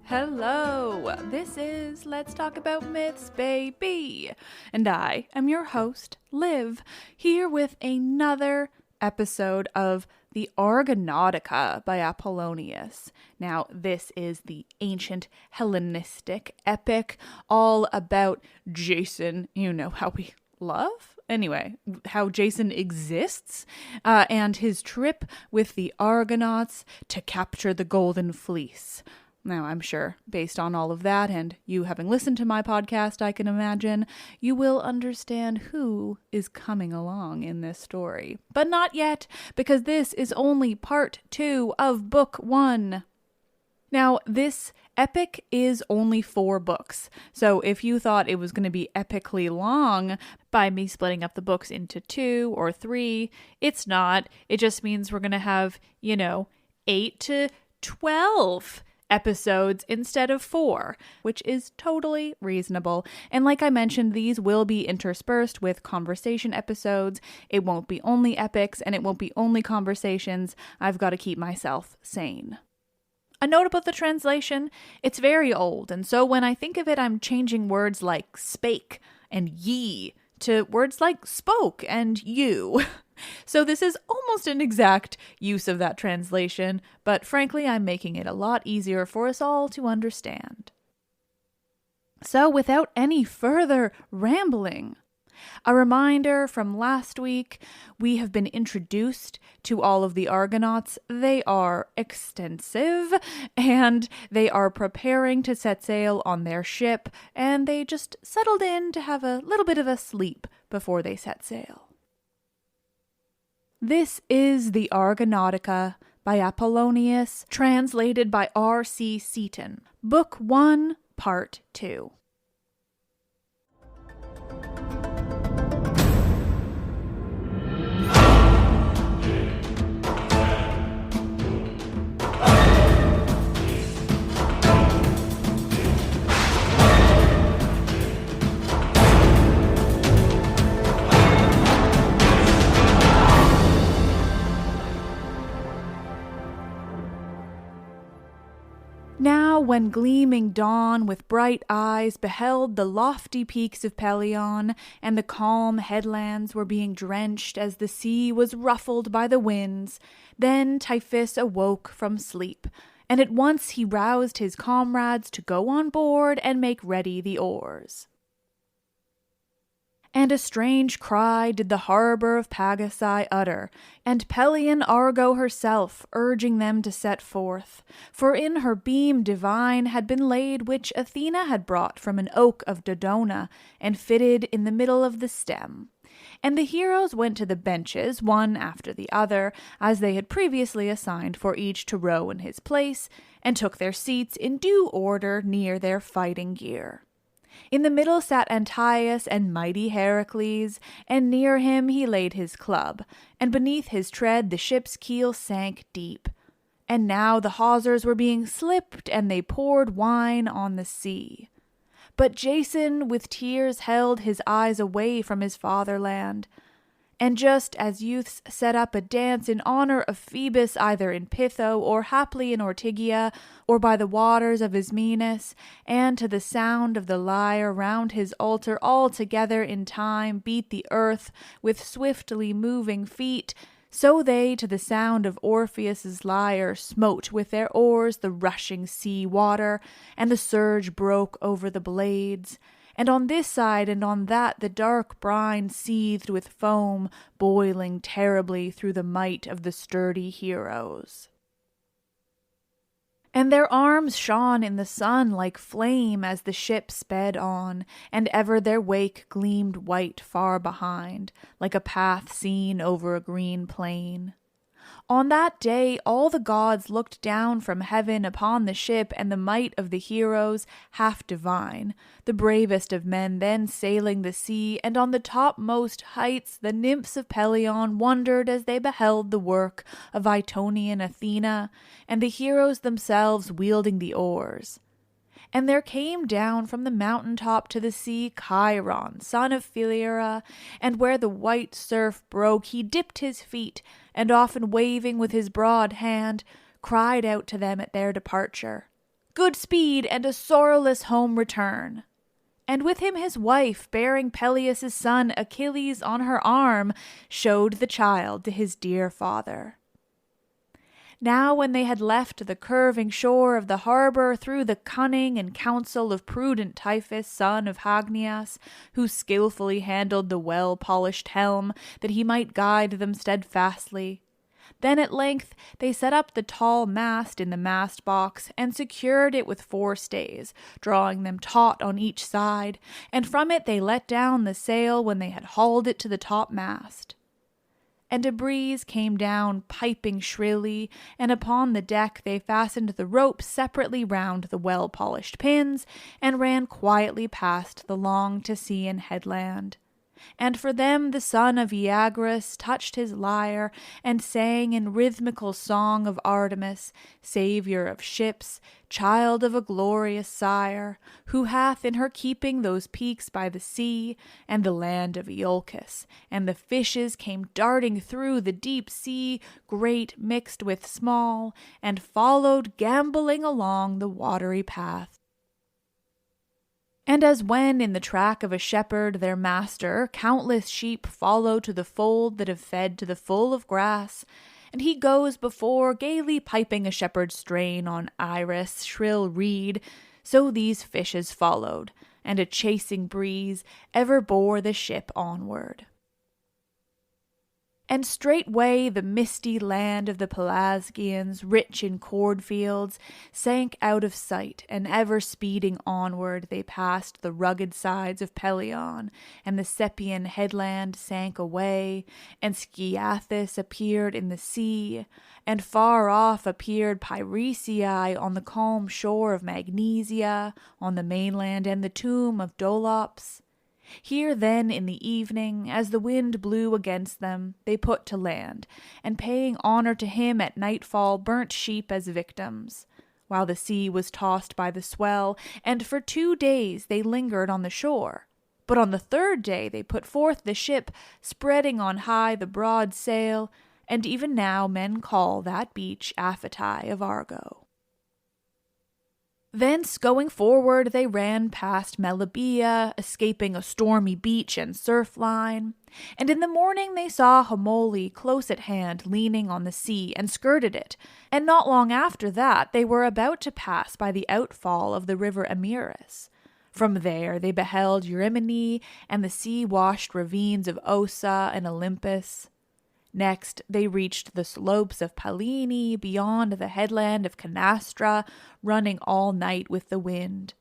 Hello, this is Let's Talk About Myths, baby, and I am your host, Liv, here with another episode of the Argonautika by Apollonios. Now, this is the ancient Hellenistic epic, all about Jason, you know how we love? Anyway, how Jason exists, and his trip with the Argonauts to capture the Golden Fleece. Now, I'm sure, based on all of that, and you having listened to my podcast, I can imagine, you will understand who is coming along in this story. But not yet, because this is only part 2 of book 1. Now, this epic is only 4 books, so if you thought it was going to be epically long by me splitting up the books into 2 or 3, it's not. It just means we're going to have, 8 to 12 episodes instead of 4, which is totally reasonable. And like I mentioned, these will be interspersed with conversation episodes. It won't be only epics and it won't be only conversations. I've got to keep myself sane. A note about the translation, it's very old, and so when I think of it, I'm changing words like spake and ye to words like spoke and you. So this is almost an exact use of that translation, but frankly, I'm making it a lot easier for us all to understand. So without any further rambling, a reminder from last week, we have been introduced to all of the Argonauts. They are extensive, and they are preparing to set sail on their ship, and they just settled in to have a little bit of a sleep before they set sail. This is the Argonautika by Apollonios, translated by RC Seaton. Book 1, Part 2. Now, when gleaming dawn with bright eyes beheld the lofty peaks of Pelion, and the calm headlands were being drenched as the sea was ruffled by the winds, then Typhus awoke from sleep, and at once he roused his comrades to go on board and make ready the oars. And a strange cry did the harbour of Pagasai utter, and Pelion Argo herself urging them to set forth. For in her beam divine had been laid which Athena had brought from an oak of Dodona, and fitted in the middle of the stem. And the heroes went to the benches, one after the other, as they had previously assigned for each to row in his place, and took their seats in due order near their fighting gear. In the middle sat Antaeus and mighty Heracles, and near him he laid his club, and beneath his tread the ship's keel sank deep. And now the hawsers were being slipped, and they poured wine on the sea. But Jason with tears held his eyes away from his fatherland. And just as youths set up a dance in honor of Phoebus either in Pytho or haply in Ortygia, or by the waters of Ismenus, and to the sound of the lyre round his altar all together in time beat the earth with swiftly moving feet, so they to the sound of Orpheus's lyre smote with their oars the rushing sea water, and the surge broke over the blades. And on this side and on that the dark brine seethed with foam, boiling terribly through the might of the sturdy heroes. And their arms shone in the sun like flame as the ship sped on, and ever their wake gleamed white far behind, like a path seen over a green plain. On that day all the gods looked down from heaven upon the ship and the might of the heroes, half divine, the bravest of men then sailing the sea, and on the topmost heights the nymphs of Pelion wondered as they beheld the work of Itonian Athena, and the heroes themselves wielding the oars. And there came down from the mountain top to the sea Chiron, son of Philyra, and where the white surf broke he dipped his feet, and often waving with his broad hand, cried out to them at their departure, "Good speed and a sorrowless home return." And with him his wife, bearing Peleus' son Achilles on her arm, showed the child to his dear father. Now when they had left the curving shore of the harbor through the cunning and counsel of prudent Typhus, son of Hagnias, who skillfully handled the well-polished helm, that he might guide them steadfastly, then at length they set up the tall mast in the mast-box, and secured it with forestays, drawing them taut on each side, and from it they let down the sail when they had hauled it to the topmast. And a breeze came down piping shrilly, and upon the deck they fastened the ropes separately round the well-polished pins, and ran quietly past the long Tessian headland. And for them the son of Aeagrus touched his lyre, and sang in rhythmical song of Artemis, saviour of ships, child of a glorious sire, who hath in her keeping those peaks by the sea, and the land of Iolcus, and the fishes came darting through the deep sea, great mixed with small, and followed gambolling along the watery path. And as when in the track of a shepherd their master countless sheep follow to the fold that have fed to the full of grass, and he goes before gaily piping a shepherd's strain on iris shrill reed, so these fishes followed, and a chasing breeze ever bore the ship onward. And straightway the misty land of the Pelasgians, rich in cornfields, sank out of sight, and ever speeding onward they passed the rugged sides of Pelion, and the Sepian headland sank away, and Sciathus appeared in the sea, and far off appeared Pyresiae on the calm shore of Magnesia, on the mainland, and the tomb of Dolops. Here then in the evening, as the wind blew against them, they put to land, and paying honor to him at nightfall burnt sheep as victims, while the sea was tossed by the swell, and for 2 days they lingered on the shore. But on the 3rd day they put forth the ship, spreading on high the broad sail, and even now men call that beach Aphetai of Argo. Thence going forward they ran past Melibea, escaping a stormy beach and surf line, and in the morning they saw Homole close at hand leaning on the sea, and skirted it, and not long after that they were about to pass by the outfall of the river Amiris. From there they beheld Eurymene and the sea-washed ravines of Ossa and Olympus. Next, they reached the slopes of Pallene beyond the headland of Canastra, running all night with the wind.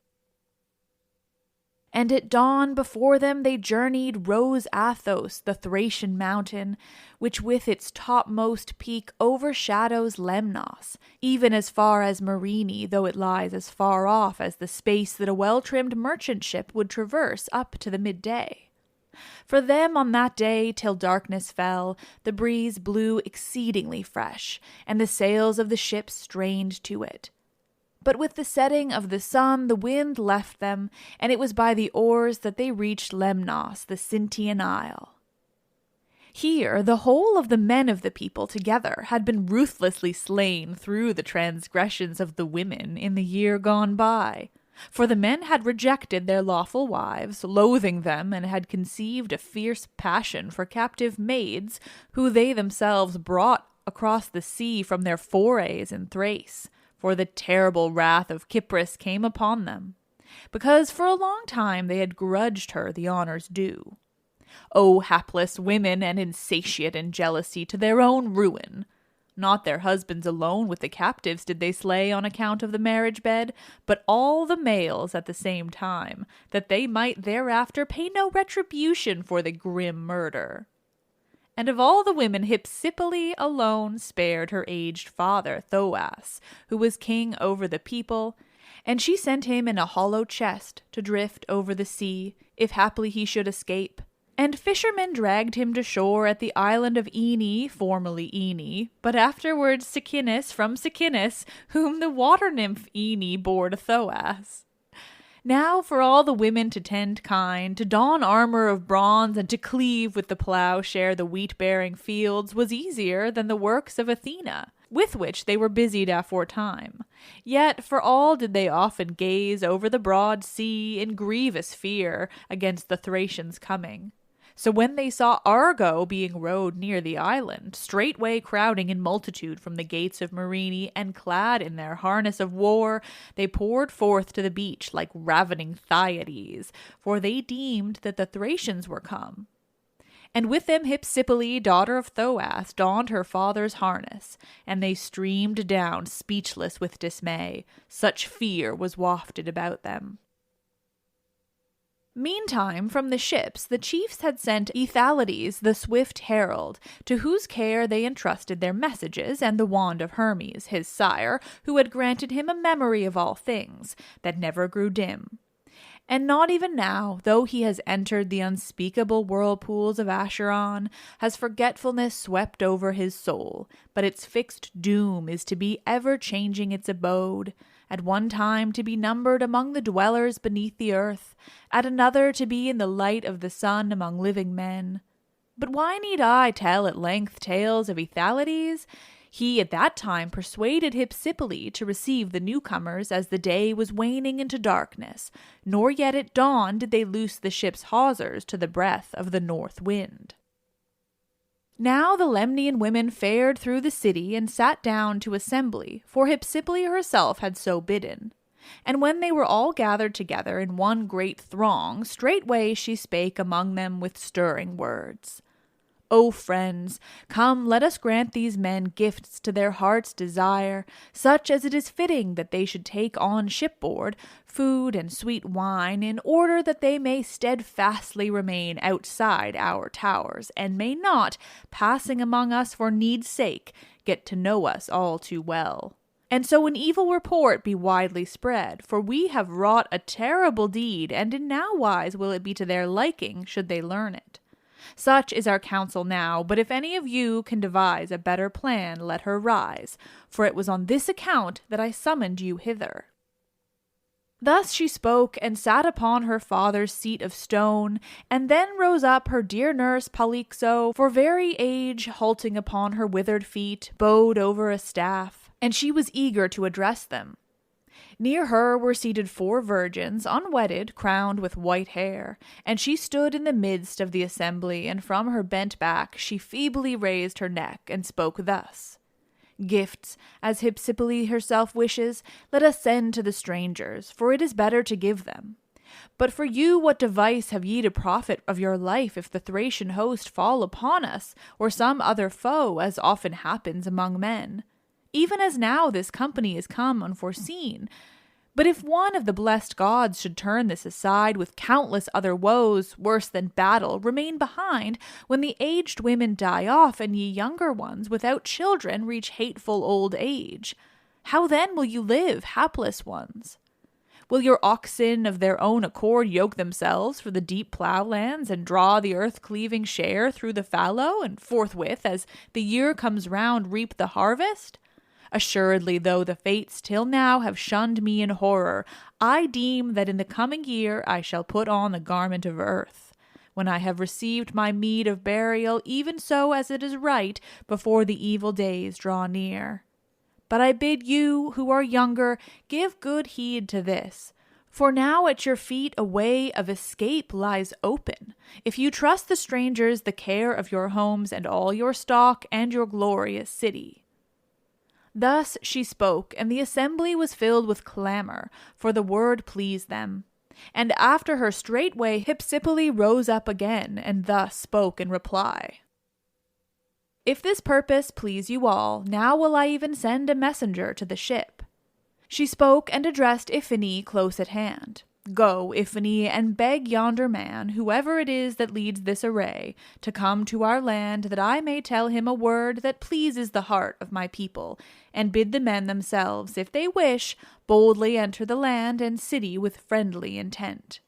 And at dawn before them they journeyed rose Athos, the Thracian mountain, which with its topmost peak overshadows Lemnos, even as far as Myrine, though it lies as far off as the space that a well-trimmed merchant ship would traverse up to the midday. For them on that day, till darkness fell, the breeze blew exceedingly fresh, and the sails of the ship strained to it. But with the setting of the sun the wind left them, and it was by the oars that they reached Lemnos, the Sintian isle. Here the whole of the men of the people together had been ruthlessly slain through the transgressions of the women in the year gone by. For the men had rejected their lawful wives, loathing them, and had conceived a fierce passion for captive maids, who they themselves brought across the sea from their forays in Thrace, for the terrible wrath of Cypris came upon them, because for a long time they had grudged her the honors due. O hapless women, and insatiate in jealousy to their own ruin! Not their husbands alone with the captives did they slay on account of the marriage bed, but all the males at the same time, that they might thereafter pay no retribution for the grim murder. And of all the women, Hypsipyle alone spared her aged father, Thoas, who was king over the people, and she sent him in a hollow chest to drift over the sea, if haply he should escape. And fishermen dragged him to shore at the island of Aene, formerly Aene, but afterwards Sicynus from Sicynus, whom the water nymph Aene bore to Thoas. Now for all the women to tend kine, to don armor of bronze, and to cleave with the plowshare the wheat-bearing fields was easier than the works of Athena, with which they were busied aforetime. Yet for all did they often gaze over the broad sea in grievous fear against the Thracians' coming. So when they saw Argo being rowed near the island, straightway crowding in multitude from the gates of Myrine, and clad in their harness of war, they poured forth to the beach like ravening Thyades, for they deemed that the Thracians were come. And with them Hypsipyle, daughter of Thoas, donned her father's harness, and they streamed down speechless with dismay, such fear was wafted about them. Meantime, from the ships, the chiefs had sent Ethalides, the swift herald, to whose care they entrusted their messages and the wand of Hermes, his sire, who had granted him a memory of all things, that never grew dim. And not even now, though he has entered the unspeakable whirlpools of Acheron, has forgetfulness swept over his soul, but its fixed doom is to be ever changing its abode, at one time to be numbered among the dwellers beneath the earth, at another to be in the light of the sun among living men. But why need I tell at length tales of Ethalides? He at that time persuaded Hypsipyle to receive the newcomers as the day was waning into darkness, nor yet at dawn did they loose the ship's hawsers to the breath of the north wind. Now the Lemnian women fared through the city and sat down to assembly, for Hypsipyle herself had so bidden. And when they were all gathered together in one great throng, straightway she spake among them with stirring words. O friends, come, let us grant these men gifts to their heart's desire, such as it is fitting that they should take on shipboard, food and sweet wine, in order that they may steadfastly remain outside our towers, and may not, passing among us for need's sake, get to know us all too well. And so an evil report be widely spread, for we have wrought a terrible deed, and in no wise will it be to their liking should they learn it. Such is our counsel now, but if any of you can devise a better plan, let her rise, for it was on this account that I summoned you hither. Thus she spoke, and sat upon her father's seat of stone, and then rose up her dear nurse Polyxo, for very age, halting upon her withered feet, bowed over a staff, and she was eager to address them. Near her were seated 4 virgins, unwedded, crowned with white hair, and she stood in the midst of the assembly, and from her bent back she feebly raised her neck, and spoke thus. Gifts, as Hypsipyle herself wishes, let us send to the strangers, for it is better to give them. But for you, what device have ye to profit of your life if the Thracian host fall upon us, or some other foe, as often happens among men? Even as now this company is come unforeseen. But if one of the blessed gods should turn this aside, with countless other woes, worse than battle, remain behind, when the aged women die off, and ye younger ones, without children, reach hateful old age, how then will you live, hapless ones? Will your oxen of their own accord yoke themselves for the deep ploughlands, and draw the earth-cleaving share through the fallow, and forthwith, as the year comes round, reap the harvest? Assuredly, though the fates till now have shunned me in horror, I deem that in the coming year I shall put on the garment of earth, when I have received my meed of burial, even so as it is right, before the evil days draw near. But I bid you, who are younger, give good heed to this, for now at your feet a way of escape lies open, if you trust the strangers the care of your homes and all your stock and your glorious city. Thus she spoke, and the assembly was filled with clamor, for the word pleased them. And after her straightway Hypsipyle rose up again, and thus spoke in reply. If this purpose please you all, now will I even send a messenger to the ship. She spoke and addressed Iphigenie close at hand. Go, Iphany, and beg yonder man, whoever it is that leads this array, to come to our land, that I may tell him a word that pleases the heart of my people, and bid the men themselves, if they wish, boldly enter the land and city with friendly intent.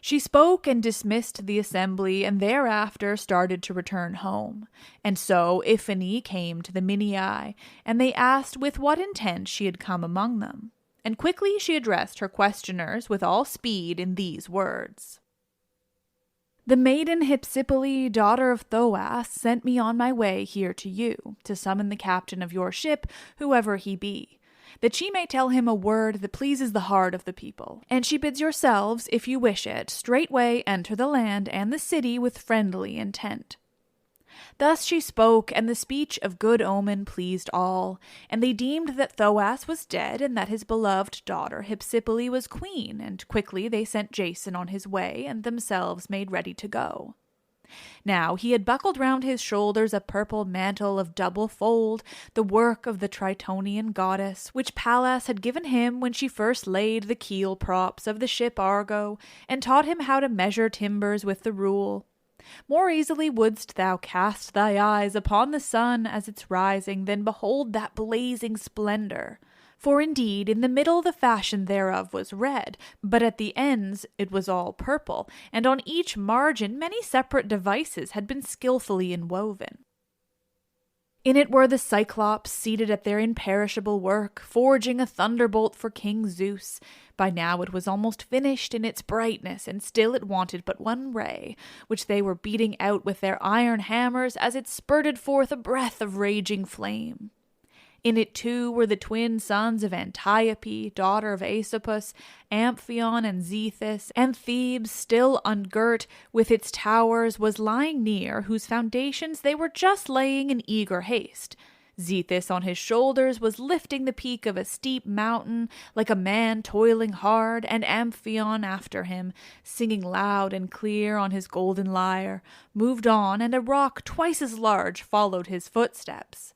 She spoke and dismissed the assembly, and thereafter started to return home. And so Iphany came to the Minii, and they asked with what intent she had come among them. And quickly she addressed her questioners with all speed in these words. The maiden Hypsipyle, daughter of Thoas, sent me on my way here to you, to summon the captain of your ship, whoever he be, that she may tell him a word that pleases the heart of the people. And she bids yourselves, if you wish it, straightway enter the land and the city with friendly intent. Thus she spoke, and the speech of good omen pleased all, and they deemed that Thoas was dead, and that his beloved daughter Hypsipyle was queen, and quickly they sent Jason on his way, and themselves made ready to go. Now he had buckled round his shoulders a purple mantle of double fold, the work of the Tritonian goddess, which Pallas had given him when she first laid the keel props of the ship Argo, and taught him how to measure timbers with the rule. More easily wouldst thou cast thy eyes upon the sun as it's rising than behold that blazing splendor. For indeed in the middle the fashion thereof was red, but at the ends it was all purple, and on each margin many separate devices had been skilfully inwoven. In it were the Cyclops seated at their imperishable work, forging a thunderbolt for King Zeus. By now it was almost finished in its brightness, and still it wanted but one ray, which they were beating out with their iron hammers as it spurted forth a breath of raging flame. In it too were the twin sons of Antiope, daughter of Aesopus, Amphion and Zethus, and Thebes, still ungirt, with its towers, was lying near, whose foundations they were just laying in eager haste. Zethus on his shoulders was lifting the peak of a steep mountain, like a man toiling hard, and Amphion after him, singing loud and clear on his golden lyre, moved on, and a rock twice as large followed his footsteps.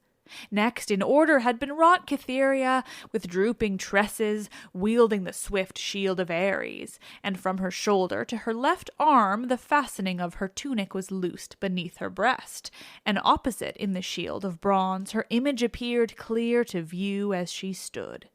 Next in order had been wrought Cytherea, with drooping tresses, wielding the swift shield of Ares, and from her shoulder to her left arm the fastening of her tunic was loosed beneath her breast, and opposite in the shield of bronze her image appeared clear to view as she stood.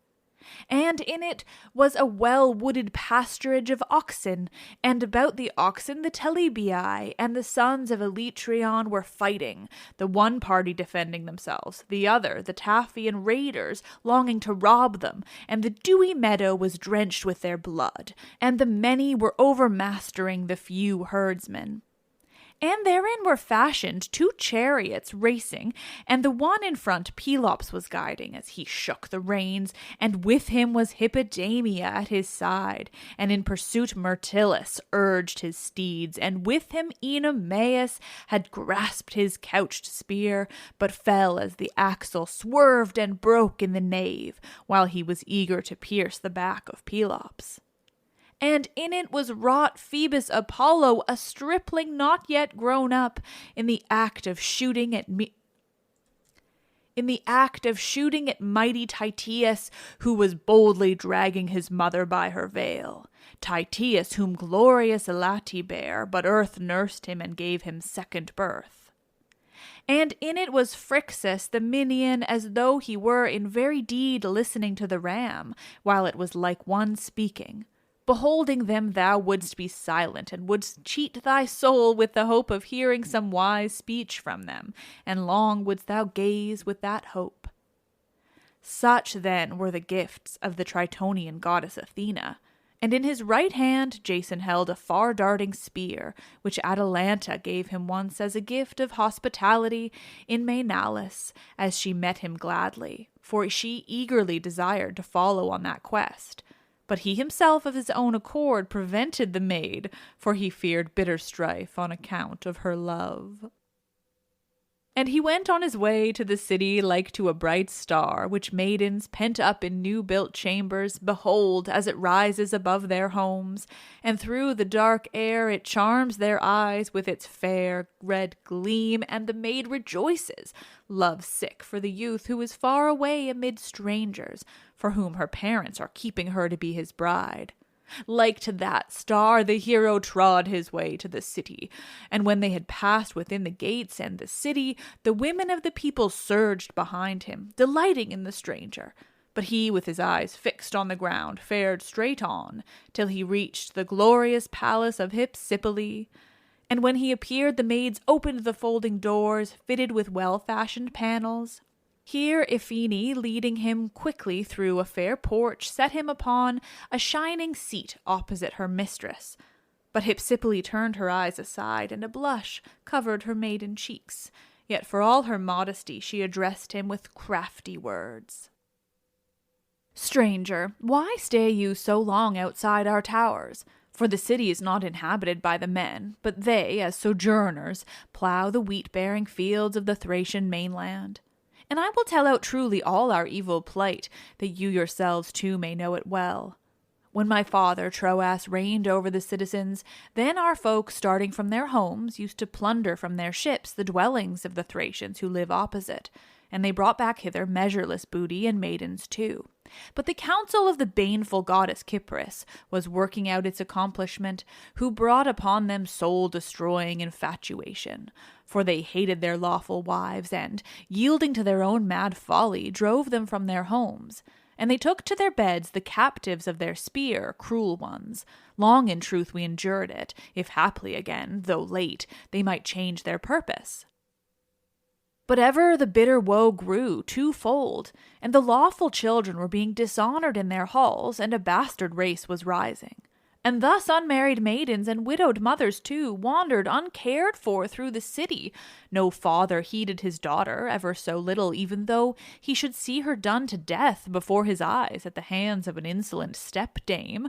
And in it was a well-wooded pasturage of oxen, and about the oxen the Telebii and the sons of Elytrion were fighting, the one party defending themselves, the other the Taphian raiders longing to rob them, and the dewy meadow was drenched with their blood, and the many were overmastering the few herdsmen. And therein were fashioned 2 chariots racing, and the one in front Pelops was guiding as he shook the reins, and with him was Hippodamia at his side, and in pursuit Myrtilus urged his steeds, and with him Oenomaus had grasped his couched spear, but fell as the axle swerved and broke in the nave, while he was eager to pierce the back of Pelops. And in it was wrought Phoebus Apollo, a stripling not yet grown up, in the act of shooting at mighty Tityus, who was boldly dragging his mother by her veil. Tityus, whom glorious Elate bare, but earth nursed him and gave him second birth. And in it was Phrixus the Minian, as though he were in very deed listening to the ram, while it was like one speaking. Beholding them thou wouldst be silent, and wouldst cheat thy soul with the hope of hearing some wise speech from them, and long wouldst thou gaze with that hope. Such then were the gifts of the Tritonian goddess Athena, and in his right hand Jason held a far-darting spear, which Atalanta gave him once as a gift of hospitality in Maenalus, as she met him gladly, for she eagerly desired to follow on that quest. But he himself of his own accord prevented the maid, for he feared bitter strife on account of her love. And he went on his way to the city like to a bright star, which maidens, pent up in new-built chambers, behold as it rises above their homes, and through the dark air it charms their eyes with its fair red gleam, and the maid rejoices, love-sick for the youth who is far away amid strangers, for whom her parents are keeping her to be his bride. Like to that star, the hero trod his way to the city, and when they had passed within the gates and the city, the women of the people surged behind him, delighting in the stranger. But he, with his eyes fixed on the ground, fared straight on, till he reached the glorious palace of Hypsipyle. And when he appeared, the maids opened the folding doors, fitted with well-fashioned panels. Here Iphigenie, leading him quickly through a fair porch, set him upon a shining seat opposite her mistress. But Hypsipyle turned her eyes aside, and a blush covered her maiden cheeks. Yet for all her modesty she addressed him with crafty words. "Stranger, why stay you so long outside our towers? For the city is not inhabited by the men, but they, as sojourners, plough the wheat-bearing fields of the Thracian mainland. And I will tell out truly all our evil plight, that you yourselves too may know it well. When my father Troas reigned over the citizens, then our folk, starting from their homes, used to plunder from their ships the dwellings of the Thracians who live opposite, and they brought back hither measureless booty and maidens too. But the counsel of the baneful goddess Kypris was working out its accomplishment, who brought upon them soul-destroying infatuation. For they hated their lawful wives, and, yielding to their own mad folly, drove them from their homes. And they took to their beds the captives of their spear, cruel ones. Long in truth we endured it, if haply again, though late, they might change their purpose. But ever the bitter woe grew twofold, and the lawful children were being dishonored in their halls, and a bastard race was rising. And thus unmarried maidens and widowed mothers too wandered uncared for through the city. No father heeded his daughter ever so little, even though he should see her done to death before his eyes at the hands of an insolent stepdame.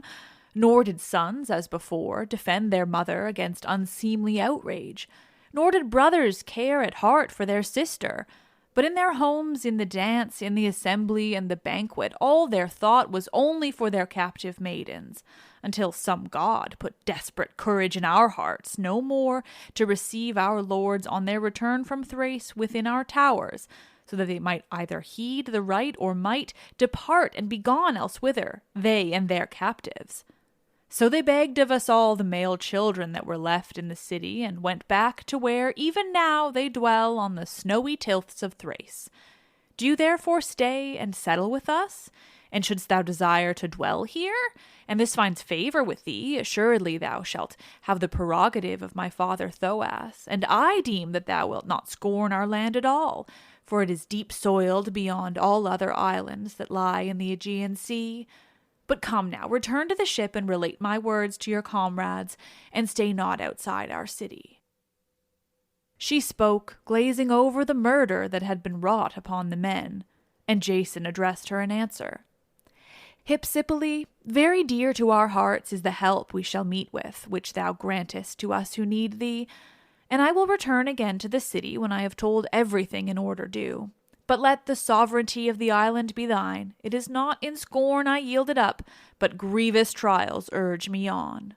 Nor did sons, as before, defend their mother against unseemly outrage. Nor did brothers care at heart for their sister. But in their homes, in the dance, in the assembly, and the banquet, all their thought was only for their captive maidens, until some god put desperate courage in our hearts, no more to receive our lords on their return from Thrace within our towers, so that they might either heed the right or might depart and be gone elsewhither, they and their captives. So they begged of us all the male children that were left in the city, and went back to where even now they dwell on the snowy tilths of Thrace. Do you therefore stay and settle with us? And shouldst thou desire to dwell here, and this finds favour with thee, assuredly thou shalt have the prerogative of my father Thoas, and I deem that thou wilt not scorn our land at all, for it is deep-soiled beyond all other islands that lie in the Aegean Sea. But come now, return to the ship and relate my words to your comrades, and stay not outside our city." She spoke, glazing over the murder that had been wrought upon the men, and Jason addressed her in answer. "Hypsipyle, very dear to our hearts is the help we shall meet with, which thou grantest to us who need thee, and I will return again to the city when I have told everything in order due. But let the sovereignty of the island be thine. It is not in scorn I yield it up, but grievous trials urge me on."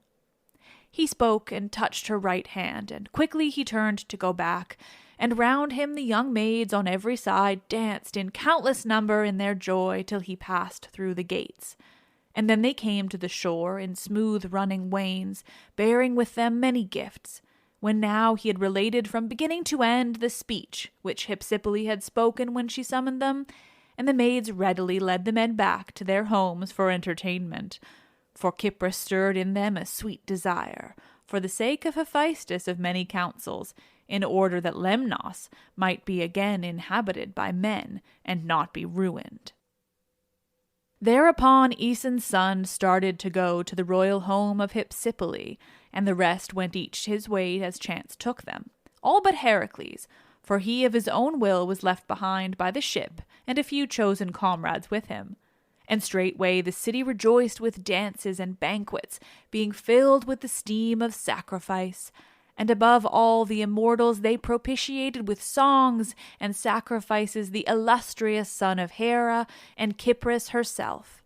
He spoke and touched her right hand, and quickly he turned to go back, and round him the young maids on every side danced in countless number in their joy till he passed through the gates. And then they came to the shore in smooth running wains, bearing with them many gifts, when now he had related from beginning to end the speech which Hypsipyle had spoken when she summoned them, and the maids readily led the men back to their homes for entertainment. For Kypris stirred in them a sweet desire, for the sake of Hephaestus of many counsels, in order that Lemnos might be again inhabited by men, and not be ruined. Thereupon Aeson's son started to go to the royal home of Hypsipyle, and the rest went each his way as chance took them, all but Heracles, for he of his own will was left behind by the ship, and a few chosen comrades with him. And straightway the city rejoiced with dances and banquets, being filled with the steam of sacrifice. And above all the immortals they propitiated with songs and sacrifices the illustrious son of Hera and Cypris herself.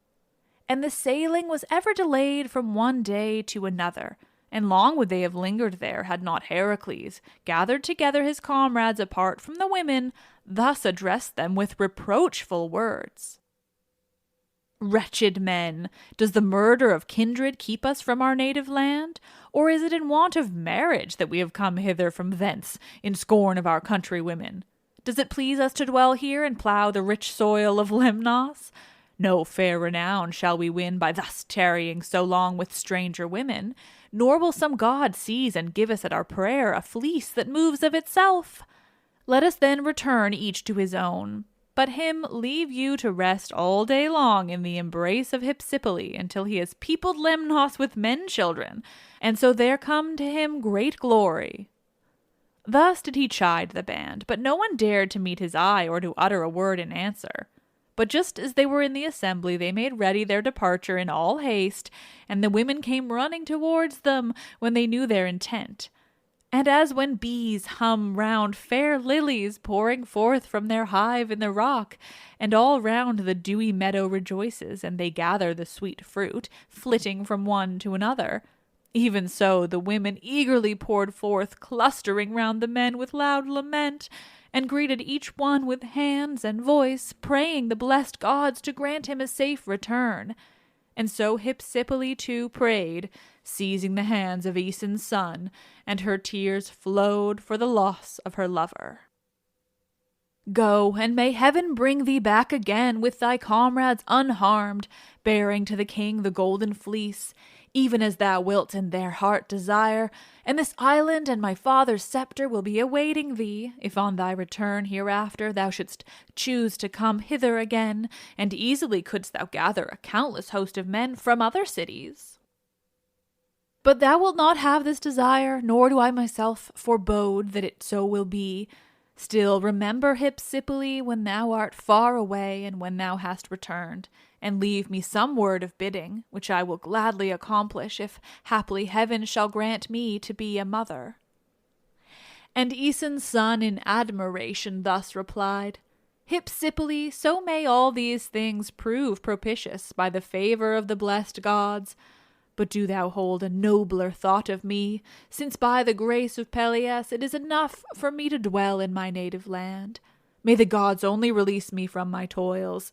And the sailing was ever delayed from one day to another, and long would they have lingered there had not Heracles gathered together his comrades apart from the women, thus addressed them with reproachful words. Wretched men, does the murder of kindred keep us from our native land? Or is it in want of marriage that we have come hither from thence, in scorn of our countrywomen? Does it please us to dwell here and plough the rich soil of Lemnos? No fair renown shall we win by thus tarrying so long with stranger women, nor will some god seize and give us at our prayer a fleece that moves of itself. Let us then return each to his own. But him leave you to rest all day long in the embrace of Hypsipyle until he has peopled Lemnos with men-children, and so there come to him great glory. Thus did he chide the band, but no one dared to meet his eye or to utter a word in answer. But just as they were in the assembly, they made ready their departure in all haste, and the women came running towards them when they knew their intent. And as when bees hum round fair lilies pouring forth from their hive in the rock, and all round the dewy meadow rejoices, and they gather the sweet fruit, flitting from one to another, even so the women eagerly poured forth, clustering round the men with loud lament, and greeted each one with hands and voice, praying the blessed gods to grant him a safe return. And so Hypsipyle too prayed, seizing the hands of Aeson's son, and her tears flowed for the loss of her lover. Go, and may heaven bring thee back again with thy comrades unharmed, bearing to the king the golden fleece, even as thou wilt in their heart desire, and this island and my father's sceptre will be awaiting thee, if on thy return hereafter thou shouldst choose to come hither again, and easily couldst thou gather a countless host of men from other cities. But thou wilt not have this desire, nor do I myself forebode that it so will be. Still remember, Hypsipyle, when thou art far away, and when thou hast returned, and leave me some word of bidding, which I will gladly accomplish, if haply heaven shall grant me to be a mother. And Aeson's son in admiration thus replied, Hypsipyle, so may all these things prove propitious by the favor of the blessed gods. But do thou hold a nobler thought of me, since by the grace of Peleus it is enough for me to dwell in my native land. May the gods only release me from my toils.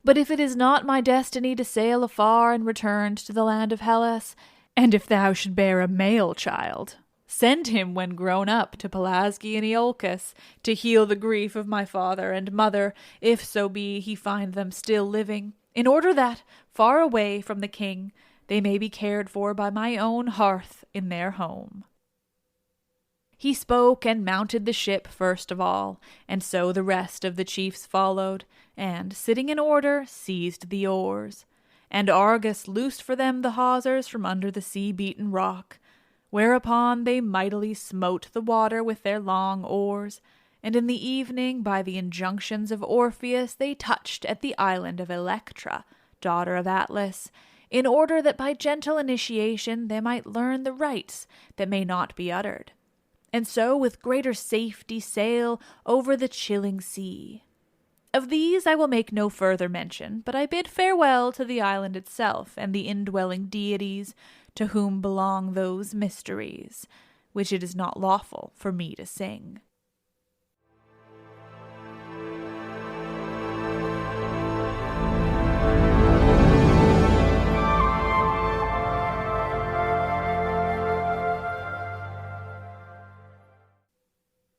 But if it is not my destiny to sail afar and return to the land of Hellas, and if thou should bear a male child, send him when grown up to Pelasgi and Iolcus, to heal the grief of my father and mother, if so be he find them still living, in order that, far away from the king, they may be cared for by my own hearth in their home. He spoke and mounted the ship first of all, and so the rest of the chiefs followed, and, sitting in order, seized the oars. And Argus loosed for them the hawsers from under the sea-beaten rock, whereupon they mightily smote the water with their long oars, and in the evening, by the injunctions of Orpheus, they touched at the island of Electra, daughter of Atlas, in order that by gentle initiation they might learn the rites that may not be uttered, and so with greater safety sail over the chilling sea. Of these I will make no further mention, but I bid farewell to the island itself and the indwelling deities, to whom belong those mysteries, which it is not lawful for me to sing.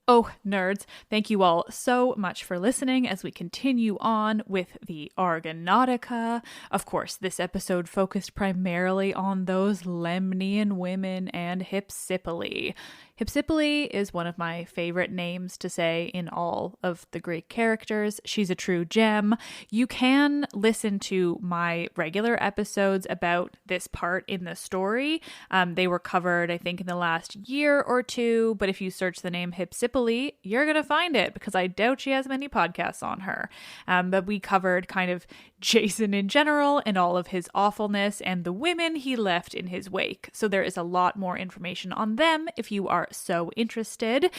Oh, nerds, thank you all so much for listening as we continue on with the Argonautika. Of course, this episode focused primarily on those Lemnian women and Hypsipyle. Hypsipyle is one of my favorite names to say in all of the Greek characters. She's a true gem. You can listen to my regular episodes about this part in the story. They were covered, I think, in the last year or two, but if you search the name Hypsipyle, you're going to find it because I doubt she has many podcasts on her. But we covered kind of Jason in general and all of his awfulness and the women he left in his wake. So there is a lot more information on them if you are so interested.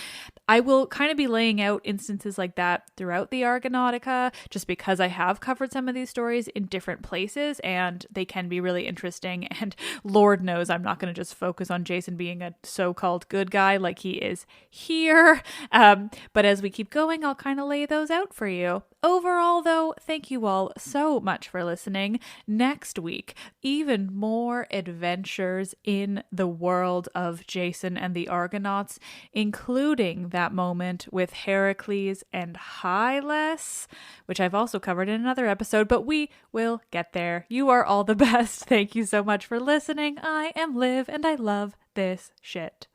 I will kind of be laying out instances like that throughout the Argonautika, just because I have covered some of these stories in different places and they can be really interesting. And Lord knows I'm not going to just focus on Jason being a so-called good guy like he is here. But as we keep going, I'll kind of lay those out for you. Overall, though, thank you all so much for listening. Next week, even more adventures in the world of Jason and the Argonauts, including that moment with Heracles and Hylas, which I've also covered in another episode, but we will get there. You are all the best. Thank you so much for listening. I am Liv, and I love this shit.